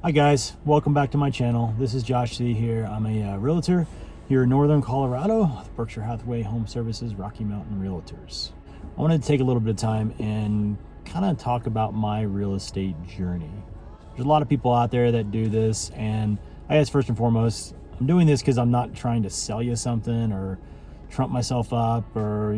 Hi guys, welcome back to my channel. This is Josh C here. I'm a realtor here in Northern Colorado with Berkshire Hathaway Home Services, Rocky Mountain Realtors. I wanted to take a little bit of time and kind of talk about my real estate journey. There's a lot of people out there that do this, and I guess first and foremost, I'm doing this because I'm not trying to sell you something or trump myself up or,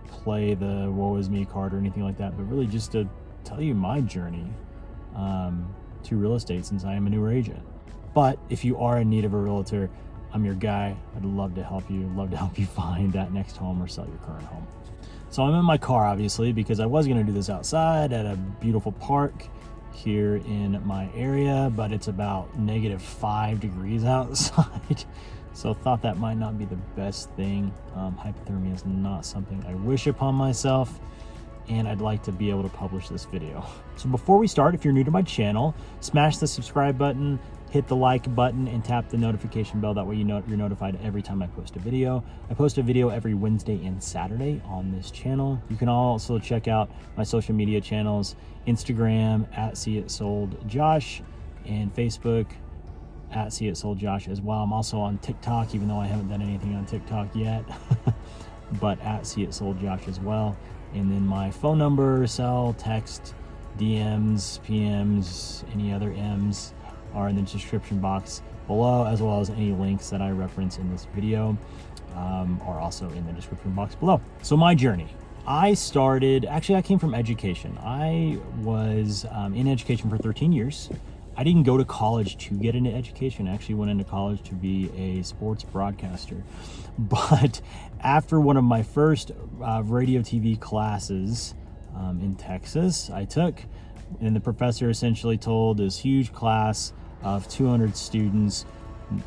play the woe is me card or anything like that, but really just to tell you my journey to real estate, since I am a newer agent. But if you are in need of a realtor, I'm your guy. I'd love to help you find that next home or sell your current home. So I'm in my car, obviously, because I was going to do this outside at a beautiful park here in my area, but it's about -5 degrees outside. So thought that might not be the best thing. Hypothermia is not something I wish upon myself, and I'd like to be able to publish this video. So before we start, if you're new to my channel, smash the subscribe button, hit the like button, and tap the notification bell. That way you're notified every time I post a video. I post a video every Wednesday and Saturday on this channel. You can also check out my social media channels, Instagram @SeeItSoldJosh, and Facebook @SeeItSoldJosh as well. I'm also on TikTok, even though I haven't done anything on TikTok yet, but @SeeItSoldJosh as well. And then my phone number, cell, text, DMs, PMs, any other M's are in the description box below, as well as any links that I reference in this video are also in the description box below. So my journey. I came from education. I was in education for 13 years. I didn't go to college to get into education. I actually went into college to be a sports broadcaster. But after one of my first radio TV classes in Texas, I took, and the professor essentially told this huge class of 200 students,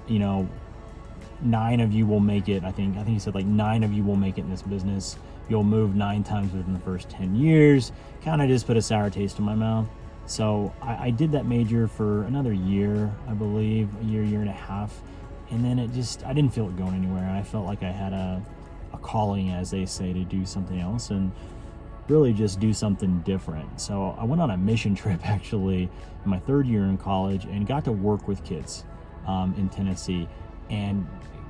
9 of you will make it. I think he said 9 of you will make it in this business. You'll move 9 times within the first 10 years. Kind of just put a sour taste in my mouth. So I did that major for another year, I believe, a year and a half. And then I didn't feel it going anywhere. I felt like I had a calling, as they say, to do something else and really just do something different. So I went on a mission trip actually in my 3rd year in college and got to work with kids in Tennessee, and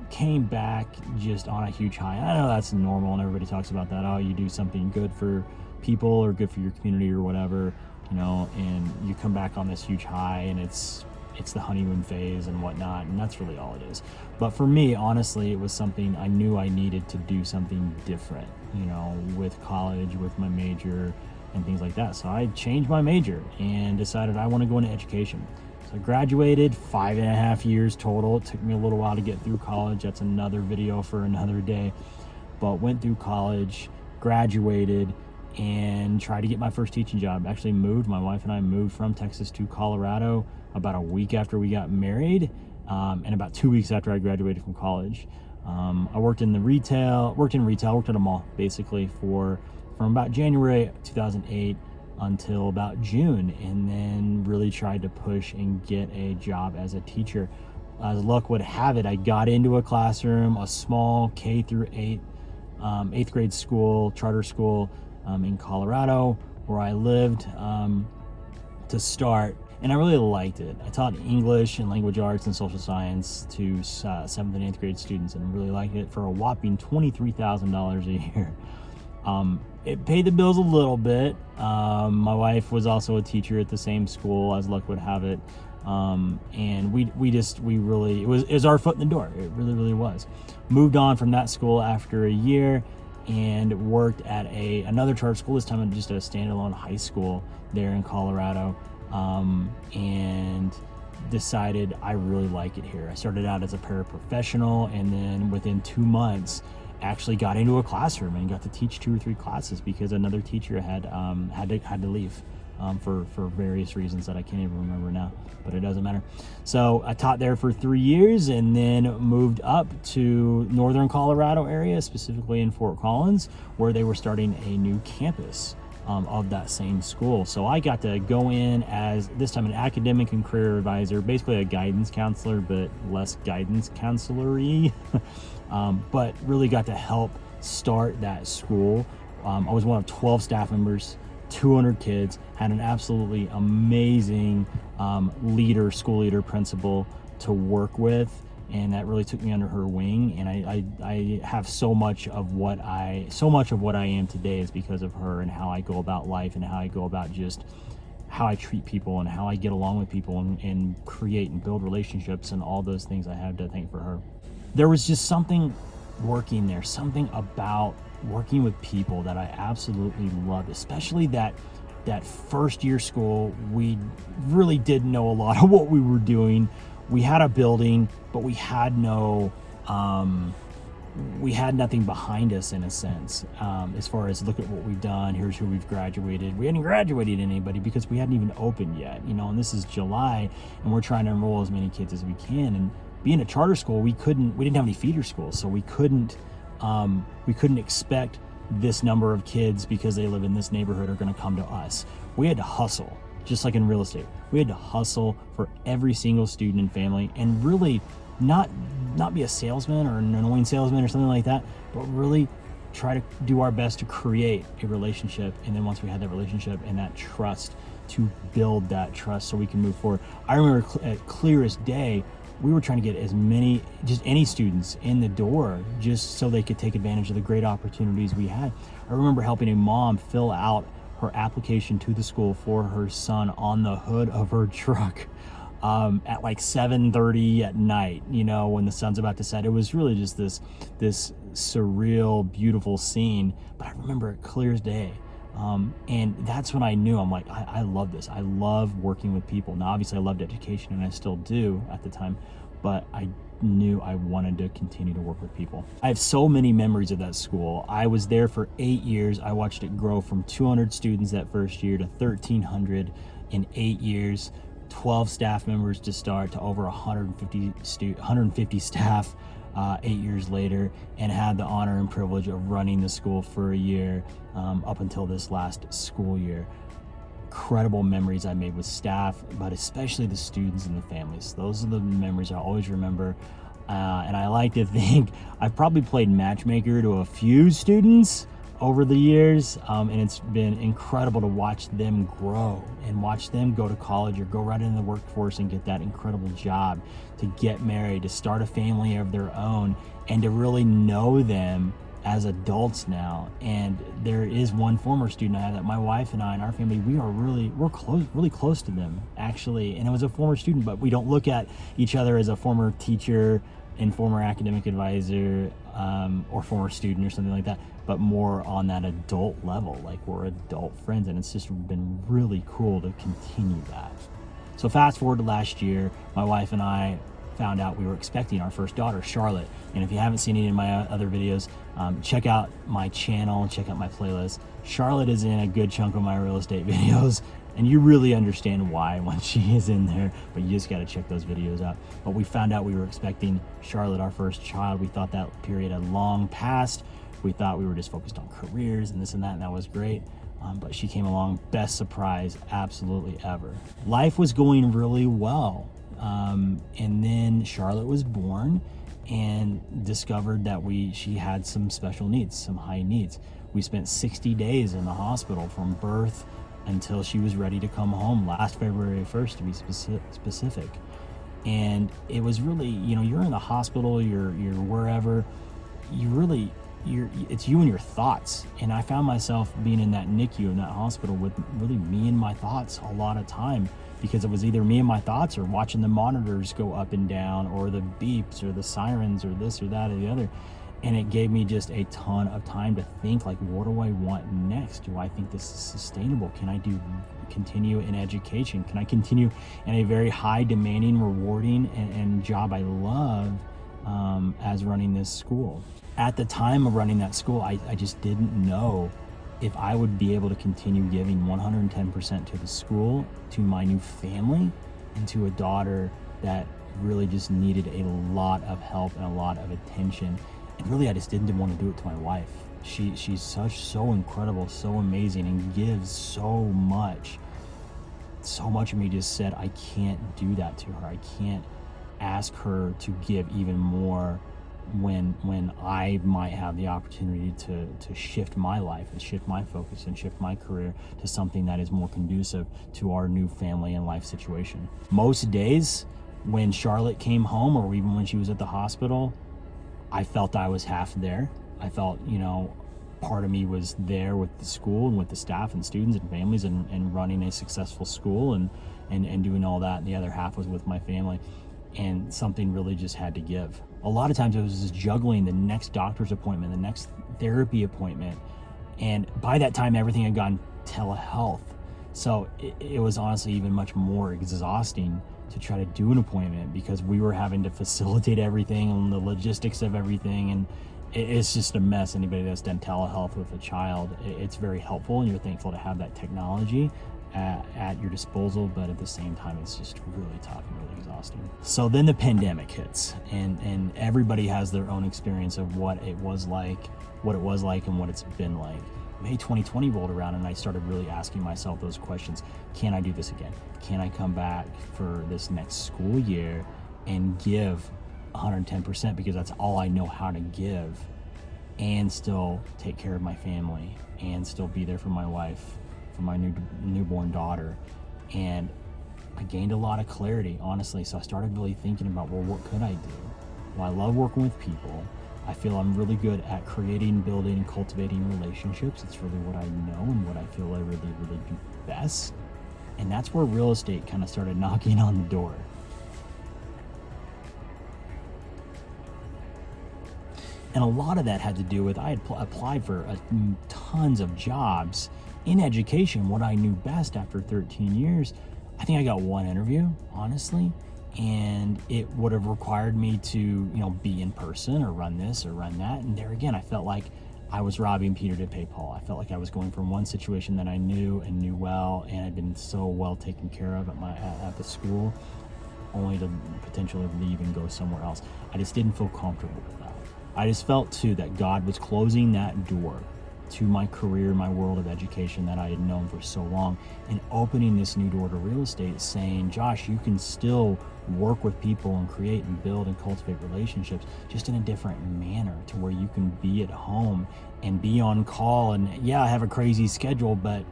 came back just on a huge high. I know that's normal and everybody talks about that. Oh, you do something good for people or good for your community or whatever, and you come back on this huge high, and it's the honeymoon phase and whatnot, and that's really all it is. But for me, honestly, it was something I knew I needed to do something different, with college, with my major and things like that. So I changed my major and decided I want to go into education. So I graduated, 5.5 years total. It took me a little while to get through college. That's another video for another day. But went through college, graduated, and tried to get my first teaching job. Actually my wife and I moved from Texas to Colorado about a week after we got married, and about 2 weeks after I graduated from college. I worked in retail, worked at a mall basically from about January 2008 until about June, and then really tried to push and get a job as a teacher. As luck would have it, I got into a classroom, a small K through 8, 8th grade school, charter school in Colorado, where I lived to start, and I really liked it. I taught English and language arts and social science to 7th and 8th grade students, and really liked it for a whopping $23,000 a year. It paid the bills a little bit. My wife was also a teacher at the same school, as luck would have it. And it was our foot in the door. It really was. Moved on from that school after a year and worked at another charter school, this time just a standalone high school there in Colorado, and decided I really like it here. I started out as a paraprofessional, and then within 2 months actually got into a classroom and got to teach 2 or 3 classes because another teacher had to leave for various reasons that I can't even remember now, but it doesn't matter. So I taught there for 3 years, and then moved up to Northern Colorado area, specifically in Fort Collins, where they were starting a new campus of that same school. So I got to go in as, this time, an academic and career advisor, basically a guidance counselor, but less guidance counselor-y. But really got to help start that school. I was one of 12 staff members, 200 kids, had an absolutely amazing school leader, principal to work with, and that really took me under her wing. And I have so much of what I am today is because of her, and how I go about life, and how I go about just how I treat people, and how I get along with people, and create and build relationships, and all those things I have to thank for her. There was just something about working with people that I absolutely loved, especially that first year school. We really didn't know a lot of what we were doing. We had a building, but we had nothing behind us, in a sense, as far as look at what we've done, here's who we've graduated. We hadn't graduated anybody because we hadn't even opened yet, and this is July, and we're trying to enroll as many kids as we can. And being a charter school, we didn't have any feeder schools, so we couldn't expect this number of kids, because they live in this neighborhood, are going to come to us. We had to hustle, just like in real estate. We had to hustle for every single student and family, and really not be a salesman or an annoying salesman or something like that, but really try to do our best to create a relationship. And then once we had that relationship and that trust, to build that trust so we can move forward. I remember at clear as day, we were trying to get any students in the door, just so they could take advantage of the great opportunities we had. I remember helping a mom fill out her application to the school for her son on the hood of her truck at like 7:30 at night, when the sun's about to set. It was really just this surreal, beautiful scene, but I remember it clear as day. And that's when I knew, I'm like, I love this. I love working with people. Now, obviously I loved education, and I still do at the time, but I knew I wanted to continue to work with people. I have so many memories of that school. I was there for 8 years. I watched it grow from 200 students that first year to 1,300 in 8 years, 12 staff members to start, to over 150 staff 8 years later, and had the honor and privilege of running the school for a year, up until this last school year. Incredible memories I made with staff, but especially the students and the families. Those are the memories I always remember. And I like to think I've probably played matchmaker to a few students over the years, and it's been incredible to watch them grow, and watch them go to college or go right into the workforce and get that incredible job, to get married, to start a family of their own, and to really know them as adults now. And there is one former student I had that my wife and I and our family, we're really close to them, actually. And it was a former student, but we don't look at each other as a former teacher and former academic advisor, or former student or something like that, but more on that adult level, like we're adult friends. And it's just been really cool to continue that. So fast forward to last year, my wife and I found out we were expecting our first daughter, Charlotte. And if you haven't seen any of my other videos, check out my channel, check out my playlist. Charlotte is in a good chunk of my real estate videos, and you really understand why when she is in there, but you just got to check those videos out. But we found out we were expecting Charlotte, our first child. We thought that period had long passed. We thought we were just focused on careers and this and that was great. But she came along, best surprise absolutely ever. Life was going really well. And then Charlotte was born, and discovered that she had some special needs, some high needs. We spent 60 days in the hospital from birth until she was ready to come home, last February 1st to be specific. And it was really, you're in the hospital, you're wherever, it's you and your thoughts. And I found myself being in that NICU, in that hospital, with really me and my thoughts a lot of time, because it was either me and my thoughts, or watching the monitors go up and down, or the beeps or the sirens or this or that or the other. And it gave me just a ton of time to think, like, what do I want next? Do I think this is sustainable? Can I continue in education? Can I continue in a very high demanding, rewarding and job I love, as running this school? At the time of running that school, I just didn't know if I would be able to continue giving 110% to the school, to my new family, and to a daughter that really just needed a lot of help and a lot of attention. And really, I just didn't want to do it to my wife. She's so incredible, so amazing, and gives so much. So much of me just said, I can't do that to her. I can't ask her to give even more when I might have the opportunity to shift my life and shift my focus and shift my career to something that is more conducive to our new family and life situation. Most days when Charlotte came home, or even when she was at the hospital, I felt I was half there. I felt, part of me was there with the school and with the staff and students and families and running a successful school and doing all that. And the other half was with my family. And something really just had to give. A lot of times it was just juggling the next doctor's appointment, the next therapy appointment. And by that time, everything had gone telehealth. So it was honestly even much more exhausting to try to do an appointment, because we were having to facilitate everything and the logistics of everything. And it's just a mess. Anybody that's done telehealth with a child, it's very helpful, and you're thankful to have that technology at your disposal, but at the same time it's just really tough and really exhausting. So then the pandemic hits, and everybody has their own experience of what it was like and what it's been like. May 2020 rolled around, and I started really asking myself those questions. Can I do this again? Can I come back for this next school year and give 110%, because that's all I know how to give, and still take care of my family and still be there for my wife, for my newborn daughter? And I gained a lot of clarity, honestly. So I started really thinking about, well, what could I do? Well, I love working with people. I feel I'm really good at creating, building, and cultivating relationships. It's really what I know and what I feel I really, really do best. And that's where real estate kind of started knocking on the door. And a lot of that had to do with, I had applied for tons of jobs in education, what I knew best after 13 years. I think I got one interview, honestly, and it would have required me to, be in person or run this or run that. And there again, I felt like I was robbing Peter to pay Paul. I felt like I was going from one situation that I knew and knew well and had been so well taken care of at the school, only to potentially leave and go somewhere else. I just didn't feel comfortable with that. I just felt too that God was closing that door to my career, my world of education that I had known for so long, and opening this new door to real estate, saying, Josh, you can still work with people and create and build and cultivate relationships just in a different manner, to where you can be at home and be on call. And yeah, I have a crazy schedule, but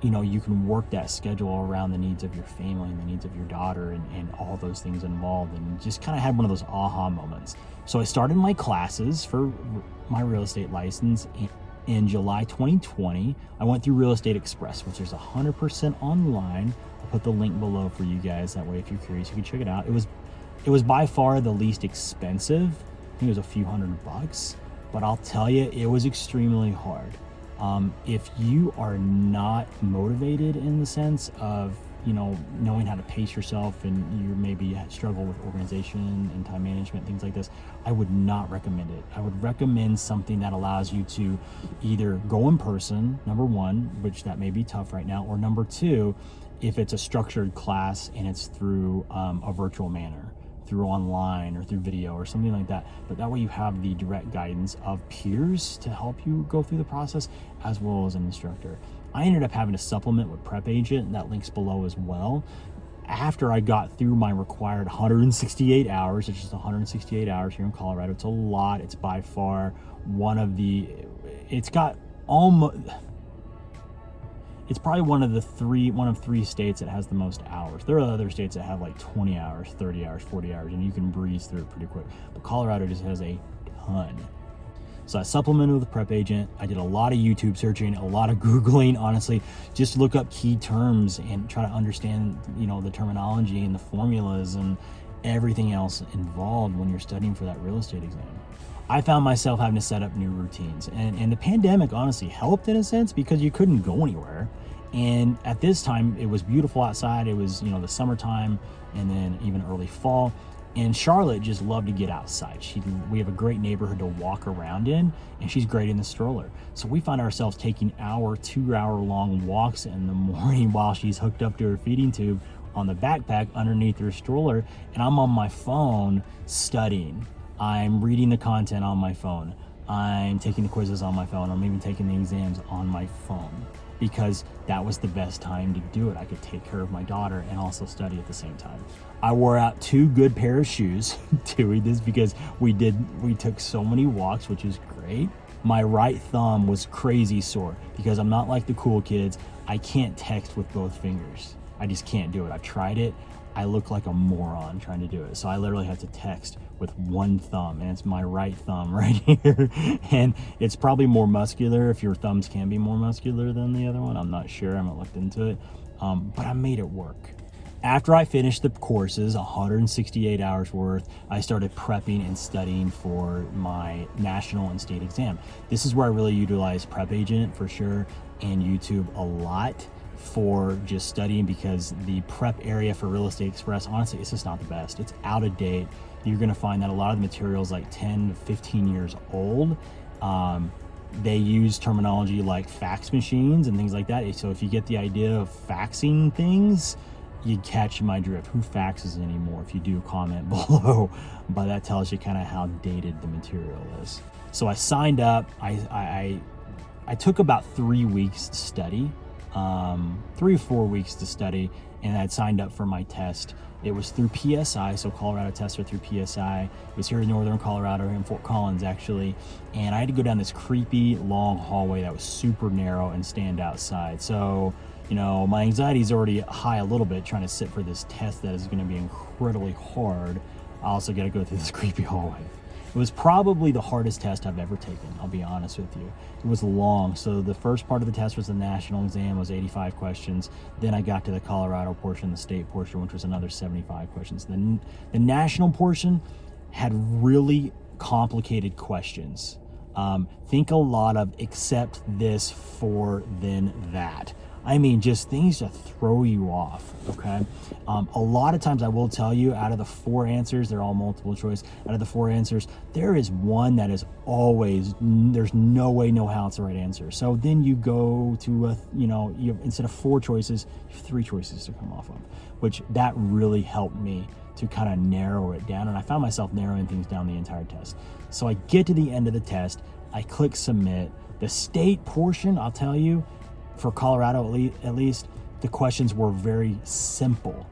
you can work that schedule around the needs of your family and the needs of your daughter and all those things involved, and just kind of had one of those aha moments. So I started my classes for my real estate license in July 2020. I went through Real Estate Express, which is 100% online. I'll put the link below for you guys. That way, if you're curious, you can check it out. It was by far the least expensive. I think it was a few $100, but I'll tell you, it was extremely hard. If you are not motivated in the sense of, knowing how to pace yourself, and you maybe struggle with organization and time management, things like this, I would not recommend it. I would recommend something that allows you to either go in person, number one, which that may be tough right now, or number two, if it's a structured class and it's through a virtual manner, through online or through video or something like that. But that way you have the direct guidance of peers to help you go through the process, as well as an instructor. I ended up having to supplement with Prep Agent, that link's below as well. After I got through my required 168 hours, which is 168 hours here in Colorado, it's a lot. It's by far it's probably one of three states that has the most hours. There are other states that have like 20 hours, 30 hours, 40 hours, and you can breeze through it pretty quick. But Colorado just has a ton. So I supplemented with Prep Agent. I did a lot of YouTube searching, a lot of Googling, honestly, just to look up key terms and try to understand, the terminology and the formulas and everything else involved when you're studying for that real estate exam. I found myself having to set up new routines, and the pandemic honestly helped in a sense, because you couldn't go anywhere. And at this time, it was beautiful outside. It was, the summertime, and then even early fall. And Charlotte just loved to get outside. We have a great neighborhood to walk around in, and she's great in the stroller. So we find ourselves taking 2-hour long walks in the morning while she's hooked up to her feeding tube on the backpack underneath her stroller, and I'm on my phone studying. I'm reading the content on my phone. I'm taking the quizzes on my phone. I'm even taking the exams on my phone. because that was the best time to do it. I could take care of my daughter and also study at the same time. I wore out 2 good pair of shoes doing this because we took so many walks, which is great. My right thumb was crazy sore because I'm not like the cool kids. I can't text with both fingers. I just can't do it. I've tried it. I look like a moron trying to do it. So I literally had to text with one thumb, and it's my right thumb right here. And it's probably more muscular, if your thumbs can be more muscular than the other one. I'm not sure. I haven't looked into it. But I made it work. After I finished the courses, 168 hours worth, I started prepping and studying for my national and state exam. This is where I really utilize Prep Agent for sure, and YouTube a lot for just studying, because the prep area for Real Estate Express, honestly, it's just not the best. It's out of date. You're gonna find that a lot of the materials like 10, 15 years old. They use terminology like fax machines and things like that. So if you get the idea of faxing things, you catch my drift. Who faxes anymore? If you do, comment below. But that tells you kind of how dated the material is. So I signed up. I took about 3 weeks to study, 3 or 4 weeks to study, and I'd signed up for my test. It was through PSI, so Colorado tests are through PSI. It was here in northern Colorado, in Fort Collins actually, and I had to go down this creepy long hallway that was super narrow and stand outside. So, you know, my anxiety is already high a little bit trying to sit for this test that is going to be incredibly hard. I also got to go through this creepy hallway. It was probably the hardest test I've ever taken, I'll be honest with you. It was long. So the first part of the test was the national exam, was 85 questions. Then I got to the Colorado portion, the state portion, which was another 75 questions. Then the national portion had really complicated questions. Think a lot of except this for then that. I mean, just things to throw you off, okay? A lot of times I will tell you, out of the 4 answers, they're all multiple choice, out of the 4 answers, there is one that is always, there's no way, no how it's the right answer. So then you go to, instead of 4 choices, you have 3 choices to come off of, which that really helped me to kind of narrow it down. And I found myself narrowing things down the entire test. So I get to the end of the test, I click submit. The state portion, I'll tell you, for Colorado at least, the questions were very simple.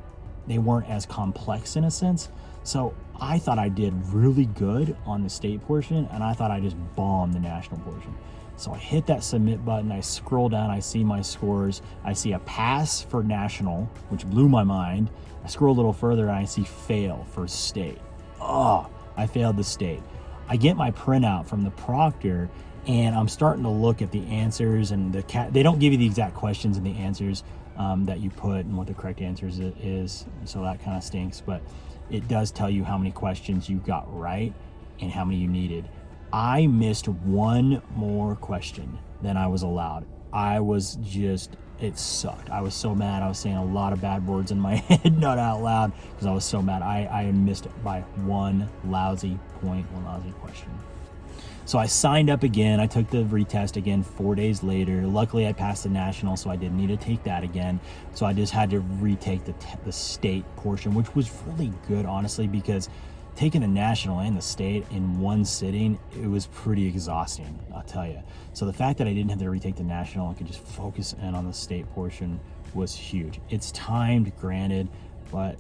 They weren't as complex in a sense. So I thought I did really good on the state portion, and I thought I just bombed the national portion. So I hit that submit button, I scroll down, I see my scores, I see a pass for national, which blew my mind. I scroll a little further and I see fail for state. Oh, I failed the state. I get my printout from the proctor, and I'm starting to look at the answers, and they don't give you the exact questions and the answers that you put and what the correct answers is. So that kind of stinks, but it does tell you how many questions you got right and how many you needed. I missed 1 more question than I was allowed. It sucked. I was so mad. I was saying a lot of bad words in my head, not out loud, because I was so mad. I had missed it by 1 lousy point, 1 lousy question. So I signed up again. I took the retest again 4 days later. Luckily, I passed the national, so I didn't need to take that again. So I just had to retake the state portion, which was really good, honestly, because taking the national and the state in one sitting, it was pretty exhausting, I'll tell you. So the fact that I didn't have to retake the national and could just focus in on the state portion was huge. It's timed, granted, but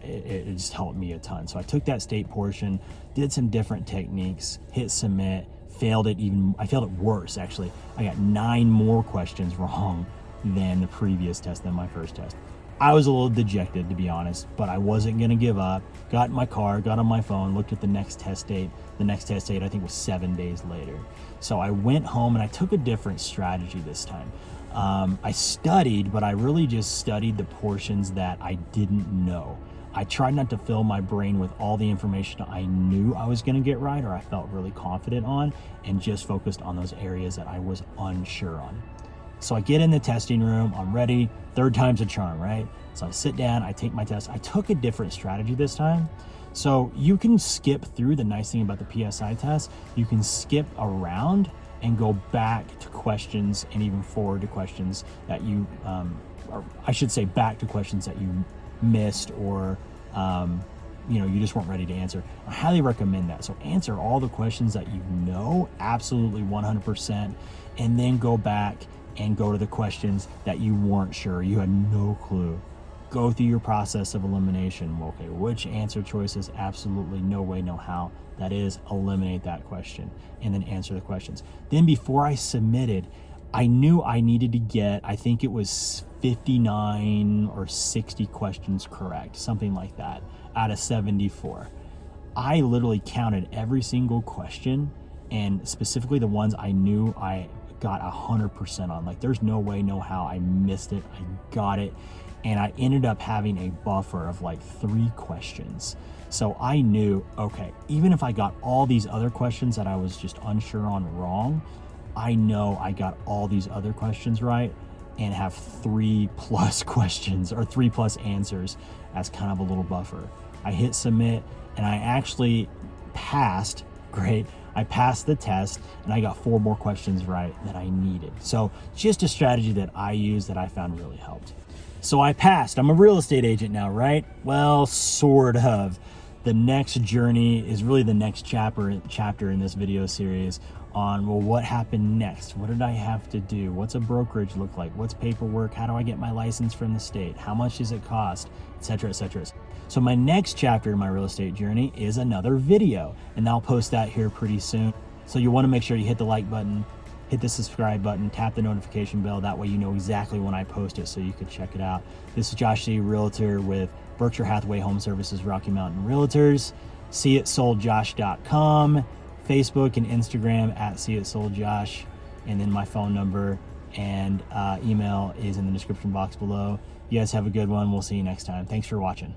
it just helped me a ton. So I took that state portion, did some different techniques, hit submit, failed it worse actually. I got 9 more questions wrong than the previous test, than my first test. I was a little dejected, to be honest, but I wasn't gonna give up. Got in my car, got on my phone, looked at the next test date. The next test date I think was 7 days later. So I went home and I took a different strategy this time. I studied, but I really just studied the portions that I didn't know. I tried not to fill my brain with all the information I knew I was going to get right or I felt really confident on, and just focused on those areas that I was unsure on. So I get in the testing room, I'm ready, 3rd time's a charm, right? So I sit down, I take my test. I took a different strategy this time. So you can skip through. The nice thing about the PSI test, you can skip around and go back to questions and even forward to questions that you, or I should say back to questions that you missed or you just weren't ready to answer. I highly recommend that. So answer all the questions that you know, absolutely 100%, and then go back and go to the questions that you weren't sure, you had no clue. Go through your process of elimination. Okay, which answer choices? Absolutely no way, no how. That is, eliminate that question and then answer the questions. Then before I submitted, I knew I needed to get, I think it was 59 or 60 questions correct, something like that, out of 74. I literally counted every single question, and specifically the ones I knew I got 100% on. Like, there's no way, no how I missed it. I got it. And I ended up having a buffer of like 3 questions. So I knew, okay, even if I got all these other questions that I was just unsure on wrong, I know I got all these other questions right and have 3+ questions or 3+ answers as kind of a little buffer. I hit submit and I actually passed. Great. I passed the test and I got 4 more questions right that I needed. So just a strategy that I use that I found really helped. So I passed. I'm a real estate agent now, right? Well, sort of. The next journey is really the next chapter in this video series on, well, what happened next? What did I have to do? What's a brokerage look like? What's paperwork? How do I get my license from the state? How much does it cost? Etc., etc. So my next chapter in my real estate journey is another video, and I'll post that here pretty soon. So you want to make sure you hit the like button, hit the subscribe button, tap the notification bell. That way you know exactly when I post it so you can check it out. This is Josh C., Realtor with Berkshire Hathaway Home Services, Rocky Mountain Realtors. SeeItSoldJosh.com, Facebook and Instagram at SeeItSoldJosh, and then my phone number and email is in the description box below. You guys have a good one. We'll see you next time. Thanks for watching.